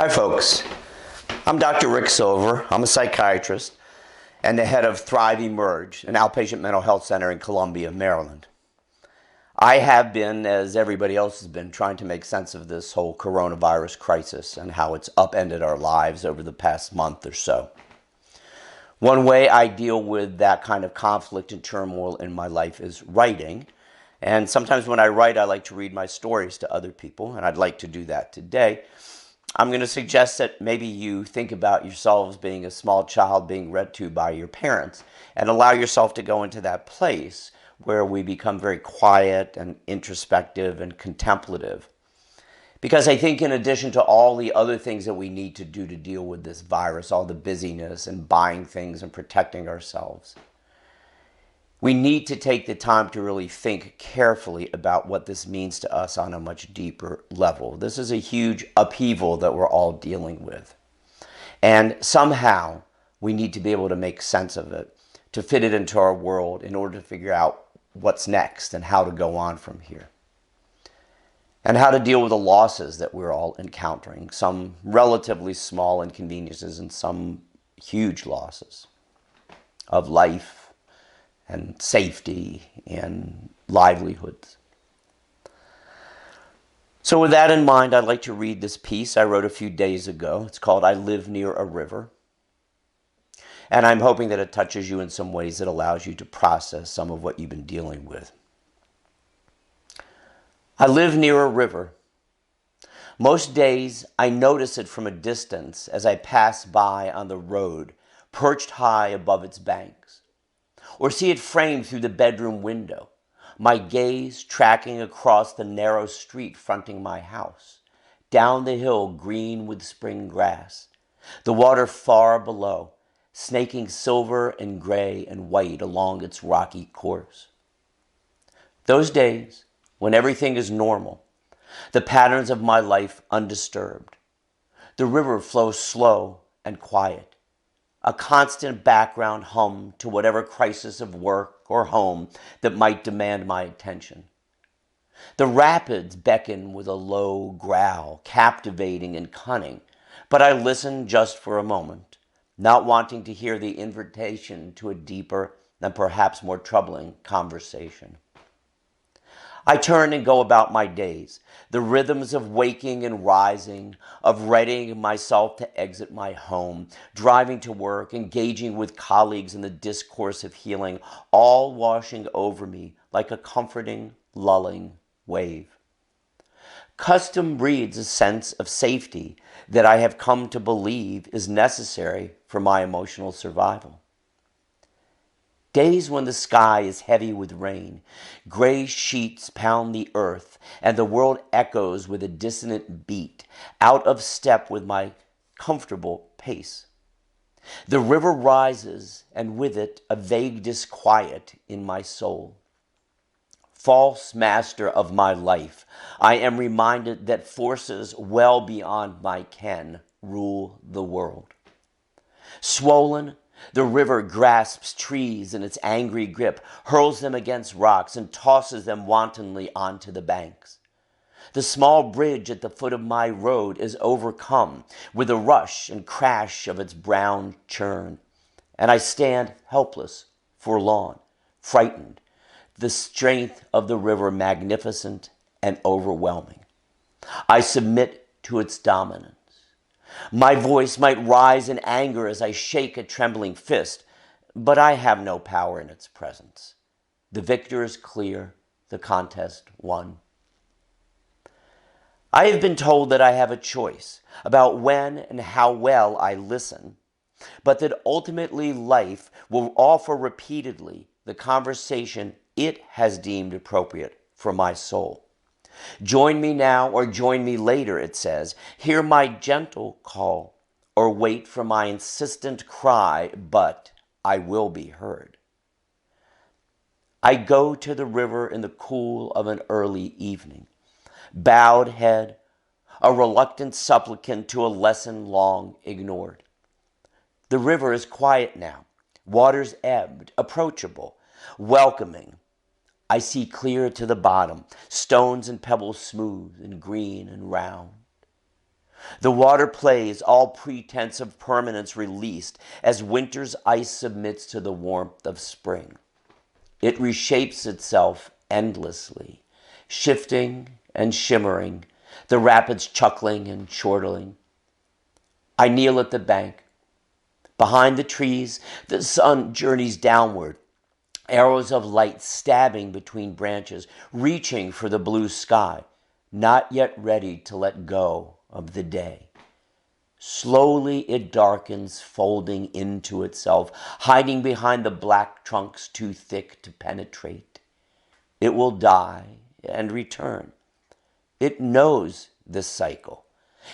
Hi folks, I'm Dr. Rick Silver. I'm a psychiatrist and the head of Thrive Emerge, an outpatient mental health center in Columbia, Maryland. I have been, as everybody else has been, trying to make sense of this whole coronavirus crisis and how it's upended our lives over the past month or so. One way I deal with that kind of conflict and turmoil in my life is writing. And sometimes when I write, I like to read my stories to other people, and I'd like to do that today. I'm going to suggest that maybe you think about yourselves being a small child being read to by your parents and allow yourself to go into that place where we become very quiet and introspective and contemplative. Because I think in addition to all the other things that we need to do to deal with this virus, all the busyness and buying things and protecting ourselves, we need to take the time to really think carefully about what this means to us on a much deeper level. This is a huge upheaval that we're all dealing with. And somehow we need to be able to make sense of it, to fit it into our world in order to figure out what's next and how to go on from here. And how to deal with the losses that we're all encountering, some relatively small inconveniences and some huge losses of life and safety and livelihoods. So with that in mind, I'd like to read this piece I wrote a few days ago. It's called I Live Near a River. And I'm hoping that it touches you in some ways that allows you to process some of what you've been dealing with. I live near a river. Most days I notice it from a distance as I pass by on the road, perched high above its banks, or see it framed through the bedroom window, my gaze tracking across the narrow street fronting my house, down the hill green with spring grass, the water far below, snaking silver and gray and white along its rocky course. Those days, when everything is normal, the patterns of my life undisturbed, the river flows slow and quiet, a constant background hum to whatever crisis of work or home that might demand my attention. The rapids beckon with a low growl, captivating and cunning, but I listen just for a moment, not wanting to hear the invitation to a deeper and perhaps more troubling conversation. I turn and go about my days, the rhythms of waking and rising, of readying myself to exit my home, driving to work, engaging with colleagues in the discourse of healing, all washing over me like a comforting, lulling wave. Custom breeds a sense of safety that I have come to believe is necessary for my emotional survival. Days when the sky is heavy with rain, gray sheets pound the earth, and the world echoes with a dissonant beat, out of step with my comfortable pace. The river rises, and with it a vague disquiet in my soul. False master of my life, I am reminded that forces well beyond my ken rule the world. Swollen, the river grasps trees in its angry grip, hurls them against rocks, and tosses them wantonly onto the banks. The small bridge at the foot of my road is overcome with the rush and crash of its brown churn, and I stand helpless, forlorn, frightened, the strength of the river magnificent and overwhelming. I submit to its dominance. My voice might rise in anger as I shake a trembling fist, but I have no power in its presence. The victor is clear, the contest won. I have been told that I have a choice about when and how well I listen, but that ultimately life will offer repeatedly the conversation it has deemed appropriate for my soul. Join me now or join me later, it says. Hear my gentle call or wait for my insistent cry, but I will be heard. I go to the river in the cool of an early evening, bowed head, a reluctant supplicant to a lesson long ignored. The river is quiet now, waters ebbed, approachable, welcoming. I see clear to the bottom, stones and pebbles smooth and green and round. The water plays, all pretense of permanence released, as winter's ice submits to the warmth of spring. It reshapes itself endlessly, shifting and shimmering, the rapids chuckling and chortling. I kneel at the bank. Behind the trees, the sun journeys downward, arrows of light stabbing between branches, reaching for the blue sky, not yet ready to let go of the day. Slowly it darkens, folding into itself, hiding behind the black trunks too thick to penetrate. It will die and return. It knows this cycle,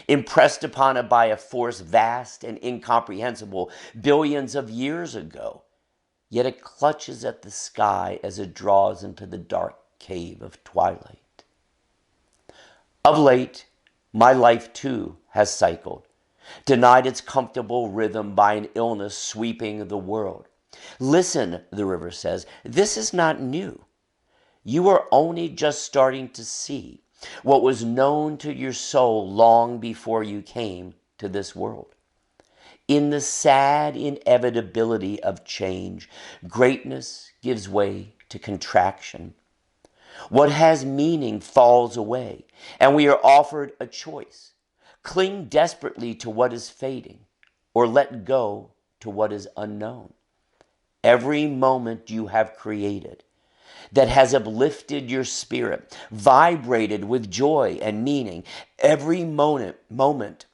impressed upon it by a force vast and incomprehensible billions of years ago. Yet it clutches at the sky as it draws into the dark cave of twilight. Of late, my life too has cycled, denied its comfortable rhythm by an illness sweeping the world. Listen, the river says, this is not new. You are only just starting to see what was known to your soul long before you came to this world. In the sad inevitability of change, greatness gives way to contraction. What has meaning falls away, and we are offered a choice. Cling desperately to what is fading, or let go to what is unknown. Every moment you have created that has uplifted your spirit, vibrated with joy and meaning, every moment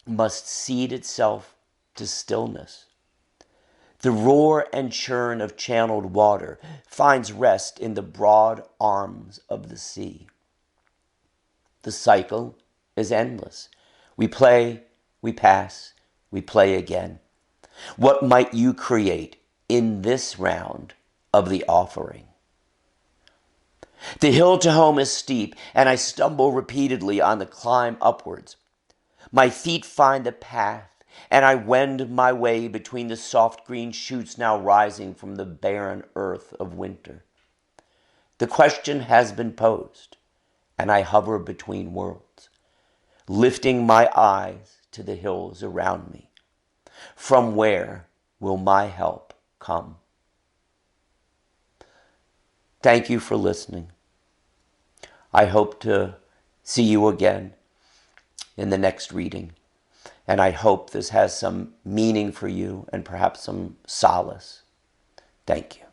must cede itself to stillness. The roar and churn of channeled water finds rest in the broad arms of the sea. The cycle is endless. We play, we pass, we play again. What might you create in this round of the offering? The hill to home is steep, and I stumble repeatedly on the climb upwards. My feet find the path, and I wend my way between the soft green shoots now rising from the barren earth of winter. The question has been posed, and I hover between worlds, lifting my eyes to the hills around me. From where will my help come? Thank you for listening. I hope to see you again in the next reading. And I hope this has some meaning for you and perhaps some solace. Thank you.